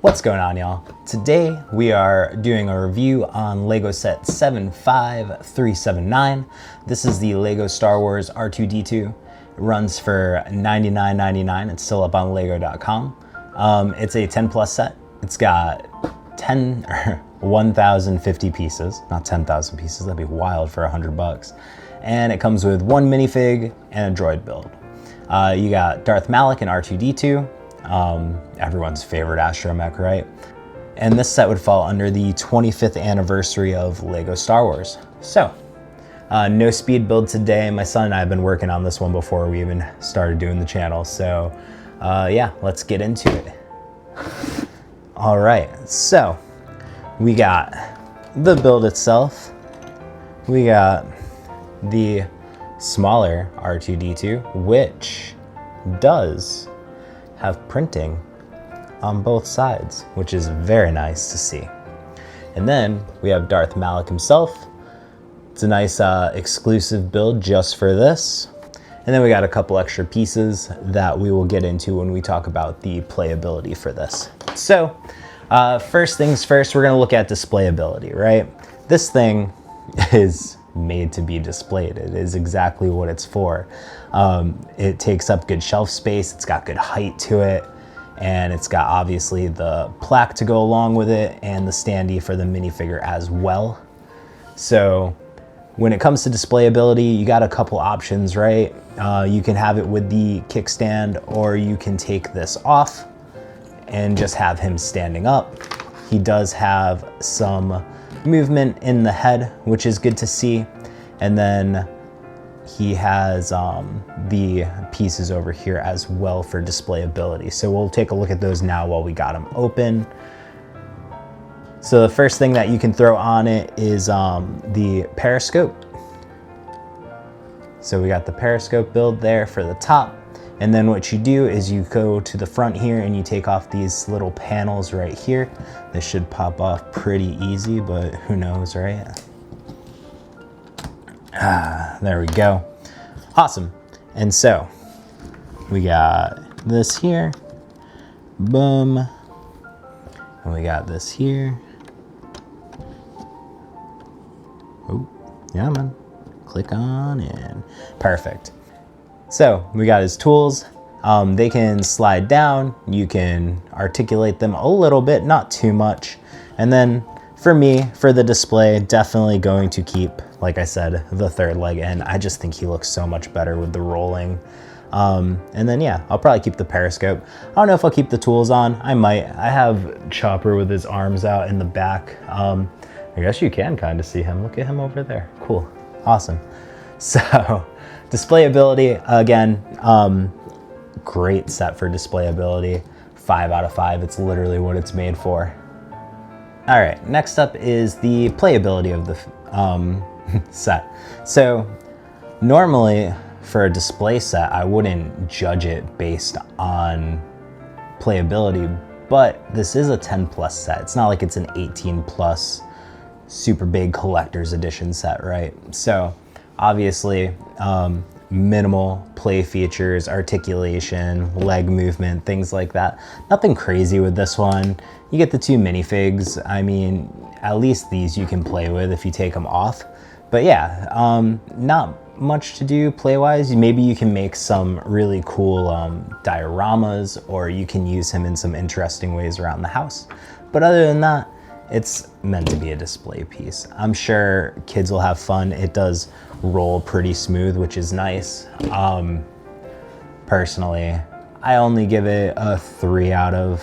What's going on, y'all? Today we are doing a review on Lego set 75379. This is the Lego Star Wars R2-D2. It runs for $99.99. It's still up on lego.com. It's a 10 plus set. It's got 1,050 pieces, not 10,000 pieces. That'd be wild for $100. And it comes with one minifig and a droid build. You got Darth Malak and R2-D2. Everyone's favorite astromech, right? And this set would fall under the 25th anniversary of Lego Star Wars. So, no speed build today. My son and I have been working on this one before we even started doing the channel. So, yeah, let's get into it. All right, so we got the build itself. We got the smaller R2-D2, which does have printing on both sides, which is very nice to see. And then we have Darth Malak himself. It's a nice exclusive build just for this. And then we got a couple extra pieces that we will get into when we talk about the playability for this. So first things first, we're gonna look at displayability, right? This thing is made to be displayed. It is exactly what it's for. It takes up good shelf space, it's got good height to it, and it's got obviously the plaque to go along with it and the standee for the minifigure as well. So when it comes to displayability, you got a couple options, right? You can have it with the kickstand, or you can take this off and just have him standing up. He does have some movement in the head, which is good to see. And then he has the pieces over here as well for displayability. So we'll take a look at those now while we got them open. So the first thing that you can throw on it is the periscope. So we got the periscope build there for the top. And then what you do is you go to the front here and you take off these little panels right here. This should pop off pretty easy, but who knows, right? There we go. Awesome. And so we got this here. Boom. And we got this here. Oh, yeah, man. Click on in. Perfect. So we got his tools. They can slide down. You can articulate them a little bit, not too much. And then for me, for the display, definitely going to keep, like I said, the third leg in. I just think he looks so much better with the rolling. And then yeah, I'll probably keep the periscope. I don't know if I'll keep the tools on. I might. I have Chopper with his arms out in the back. I guess you can kind of see him. Look at him over there. Cool. Awesome. So displayability, again, great set for displayability. 5 out of 5. It's literally what it's made for. All right, next up is the playability of the set. So normally for a display set, I wouldn't judge it based on playability, but this is a 10 plus set. It's not like it's an 18 plus super big collector's edition set, right? So obviously, minimal play features, articulation, leg movement, things like that. Nothing crazy with this one. You get the two minifigs. I mean, at least these you can play with if you take them off. But yeah, not much to do play-wise. Maybe you can make some really cool dioramas, or you can use him in some interesting ways around the house. But other than that, it's meant to be a display piece. I'm sure kids will have fun. It does roll pretty smooth, which is nice. Personally, I only give it a 3 out of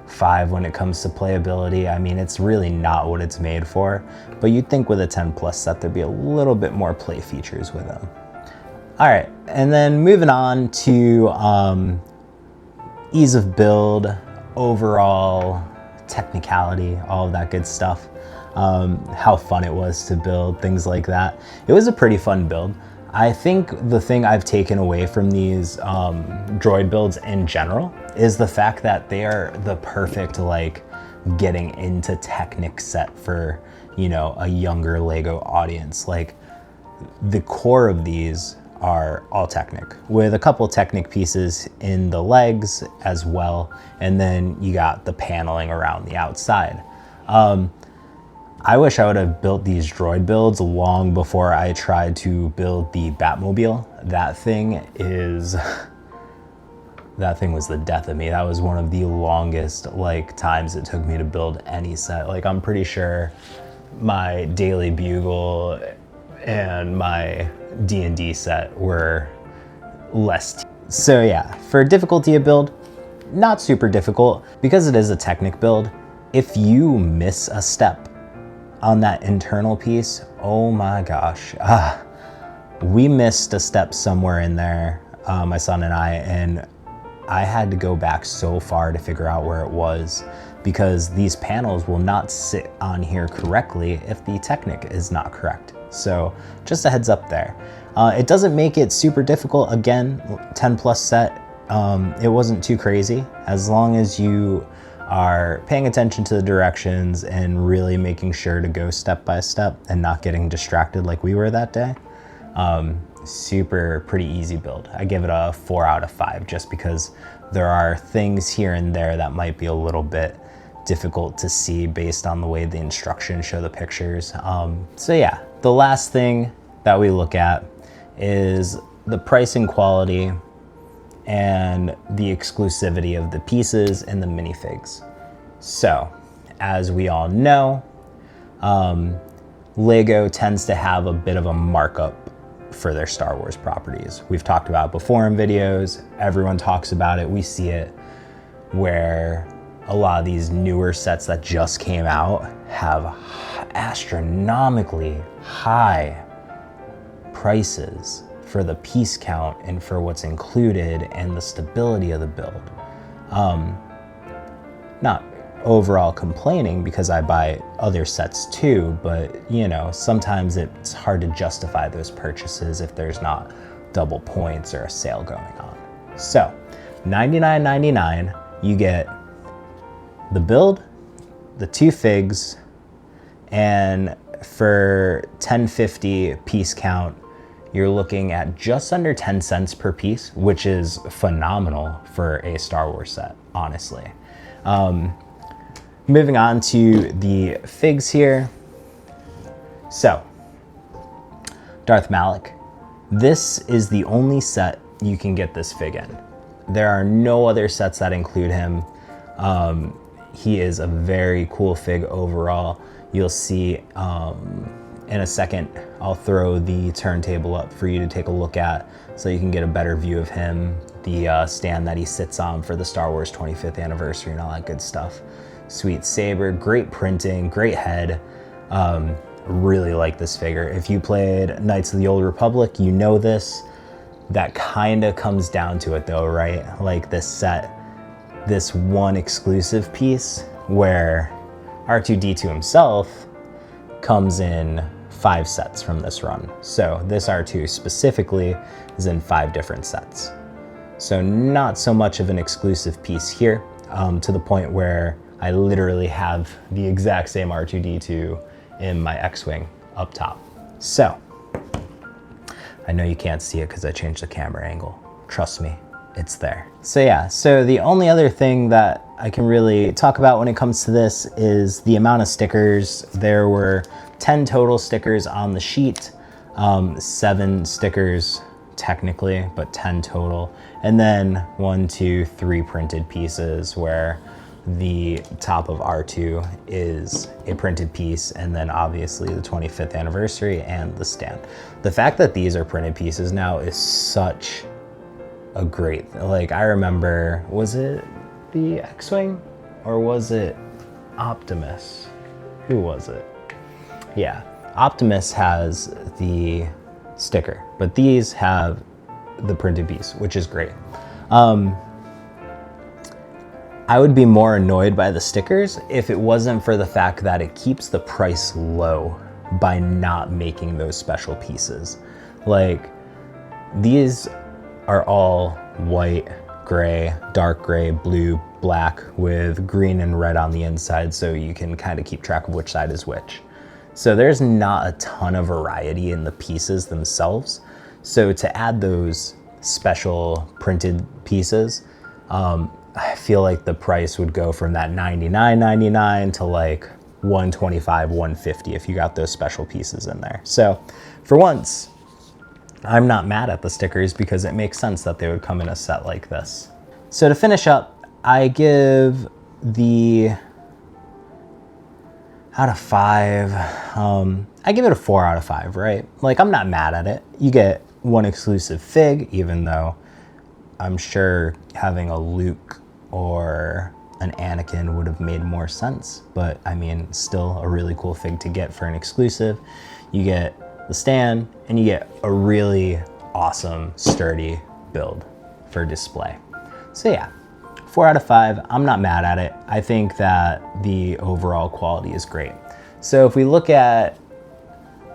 5 when it comes to playability. I mean, it's really not what it's made for, but you'd think with a 10 plus set there'd be a little bit more play features with them. All right, and then moving on to ease of build, overall technicality, all of that good stuff. How fun it was to build, things like that. It was a pretty fun build. I think the thing I've taken away from these droid builds in general is the fact that they are the perfect like getting into Technic set for, you know, a younger Lego audience. Like the core of these are all Technic, with a couple Technic pieces in the legs as well, and then you got the paneling around the outside. I wish I would have built these droid builds long before I tried to build the Batmobile. That thing was the death of me. That was one of the longest times it took me to build any set. I'm pretty sure my Daily Bugle and my D&D set were less. So yeah, for difficulty of build, not super difficult. Because it is a Technic build, if you miss a step on that internal piece, oh my gosh. We missed a step somewhere in there, my son and and I had to go back so far to figure out where it was, because these panels will not sit on here correctly if the Technic is not correct. So just a heads up there. It doesn't make it super difficult. Again, 10 plus set, it wasn't too crazy. As long as you are paying attention to the directions and really making sure to go step by step and not getting distracted like we were that day. Super pretty easy build. I give it a 4 out of 5 just because there are things here and there that might be a little bit difficult to see based on the way the instructions show the pictures. So yeah, the last thing that we look at is the price and quality and the exclusivity of the pieces and the minifigs. So as we all know, Lego tends to have a bit of a markup for their Star Wars properties. We've talked about it before in videos, everyone talks about it, we see it, where a lot of these newer sets that just came out have astronomically high prices for the piece count and for what's included and the stability of the build. Not overall complaining because I buy other sets too, but you know, sometimes it's hard to justify those purchases if there's not double points or a sale going on. So $99.99, you get the build, the 2 figs, and for $10.50 piece count, you're looking at just under 10 cents per piece, which is phenomenal for a Star Wars set, honestly. Moving on to the figs here. So, Darth Malak. This is the only set you can get this fig in. There are no other sets that include him. He is a very cool fig overall. You'll see in a second, I'll throw the turntable up for you to take a look at so you can get a better view of him, the stand that he sits on for the Star Wars 25th anniversary and all that good stuff. Sweet saber, great printing, great head. Really like this figure. If you played Knights of the Old Republic, you know this. That kind of comes down to it though, right? Like this set, this one exclusive piece where R2-D2 himself comes in 5 sets from this run. So this R2 specifically is in 5 different sets. So not so much of an exclusive piece here, to the point where I literally have the exact same R2-D2 in my X-Wing up top. So, I know you can't see it because I changed the camera angle. Trust me, it's there. So yeah, so the only other thing that I can really talk about when it comes to this is the amount of stickers. There were 10 total stickers on the sheet, 7 stickers technically, but 10 total. And then 1, 2, 3 printed pieces where the top of R2 is a printed piece, and then obviously the 25th anniversary and the stand. The fact that these are printed pieces now is such a great, like I remember, was it the X-Wing or was it Optimus? Who was it? Yeah, Optimus has the sticker, but these have the printed piece, which is great. I would be more annoyed by the stickers if it wasn't for the fact that it keeps the price low by not making those special pieces. Like, these are all white, gray, dark gray, blue, black with green and red on the inside, so you can kind of keep track of which side is which. So there's not a ton of variety in the pieces themselves. So to add those special printed pieces, I feel like the price would go from that $99.99 to like $125, $150 if you got those special pieces in there. So for once, I'm not mad at the stickers because it makes sense that they would come in a set like this. So to finish up, I give the out of 5, I give it a 4 out of 5, right? Like, I'm not mad at it. You get one exclusive fig, even though I'm sure having a Luke or an Anakin would have made more sense. But I mean, still a really cool fig to get for an exclusive. You get the stand and you get a really awesome, sturdy build for display. So yeah, 4 out of 5, I'm not mad at it. I think that the overall quality is great. So if we look at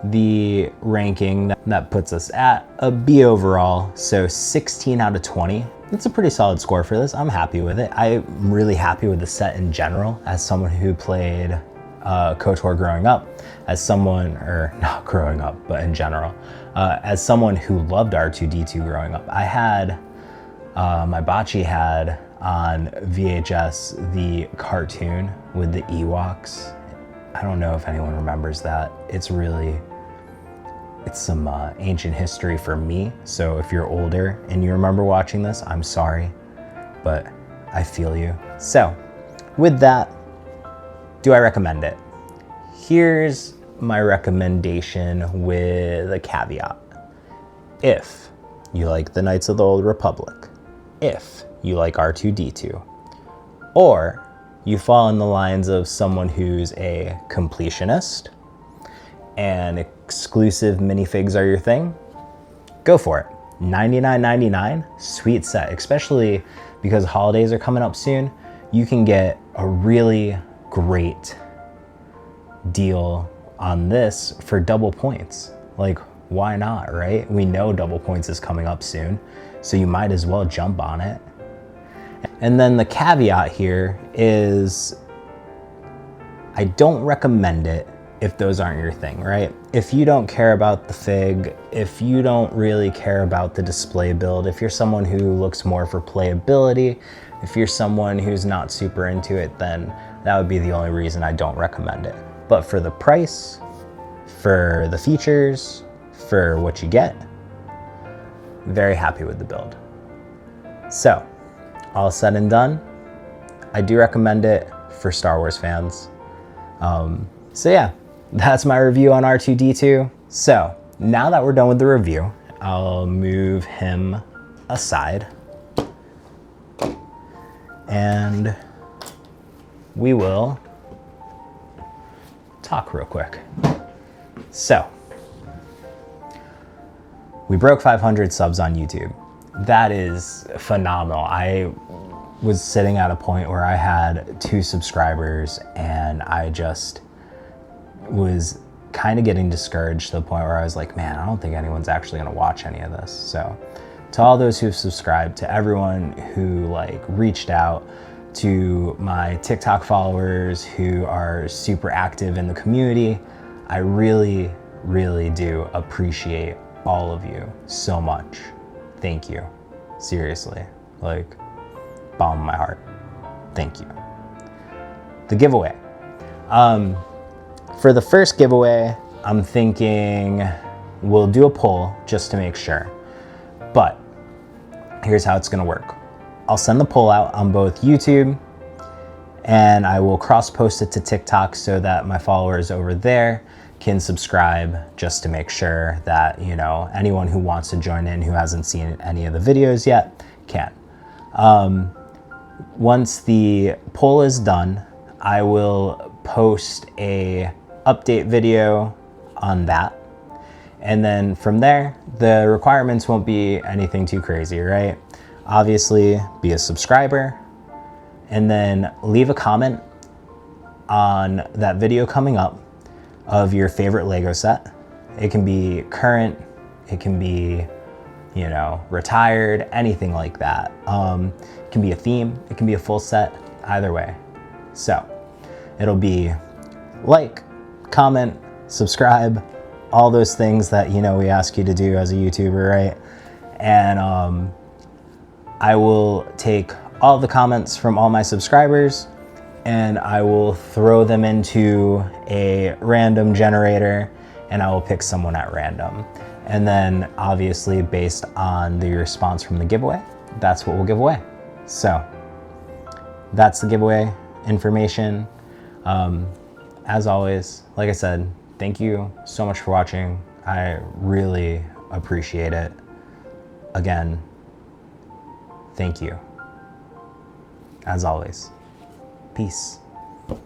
the ranking, that puts us at a B overall, so 16 out of 20. That's a pretty solid score for this. I'm happy with it. I'm really happy with the set in general. As someone who played KOTOR growing up, as someone, or not growing up, but in general, as someone who loved R2-D2 growing up, I had, my bocce had on VHS the cartoon with the Ewoks. I don't know if anyone remembers that. It's some ancient history for me. So if you're older and you remember watching this, I'm sorry, but I feel you. So with that, do I recommend it? Here's my recommendation with a caveat. If you like the Knights of the Old Republic, if you like R2-D2, or you fall in the lines of someone who's a completionist and exclusive minifigs are your thing, go for it. $99.99, sweet set, especially because holidays are coming up soon. You can get a really great deal on this for double points. Like, why not, right? We know double points is coming up soon, so you might as well jump on it. And then the caveat here is I don't recommend it if those aren't your thing, right? If you don't care about the fig, if you don't really care about the display build, if you're someone who looks more for playability, if you're someone who's not super into it, then that would be the only reason I don't recommend it. But for the price, for the features, for what you get, very happy with the build. So, all said and done, I do recommend it for Star Wars fans. So yeah, that's my review on R2-D2. So now that we're done with the review, I'll move him aside and we will talk real quick. So we broke 500 subs on YouTube. That is phenomenal. I was sitting at a point where I had 2 subscribers and I just was kind of getting discouraged to the point where I was like, man, I don't think anyone's actually gonna watch any of this. So to all those who've subscribed, to everyone who like reached out, to my TikTok followers who are super active in the community, I really, really do appreciate all of you so much. Thank you. Seriously, like, bottom of my heart. Thank you. The giveaway. For the first giveaway, I'm thinking we'll do a poll just to make sure. But here's how it's gonna work. I'll send the poll out on both YouTube and I will cross-post it to TikTok so that my followers over there can subscribe, just to make sure that, you know, anyone who wants to join in who hasn't seen any of the videos yet can. Once the poll is done, I will post a update video on that. And then from there, the requirements won't be anything too crazy, right? Obviously, be a subscriber and then leave a comment on that video coming up of your favorite Lego set. It can be current, it can be, you know, retired, anything like that. It can be a theme, it can be a full set, either way. So it'll be like, comment, subscribe, all those things that, you know, we ask you to do as a YouTuber, right? And I will take all the comments from all my subscribers and I will throw them into a random generator and I will pick someone at random. And then obviously based on the response from the giveaway, that's what we'll give away. So that's the giveaway information. As always, like I said, thank you so much for watching. I really appreciate it. Again, thank you. As always, peace.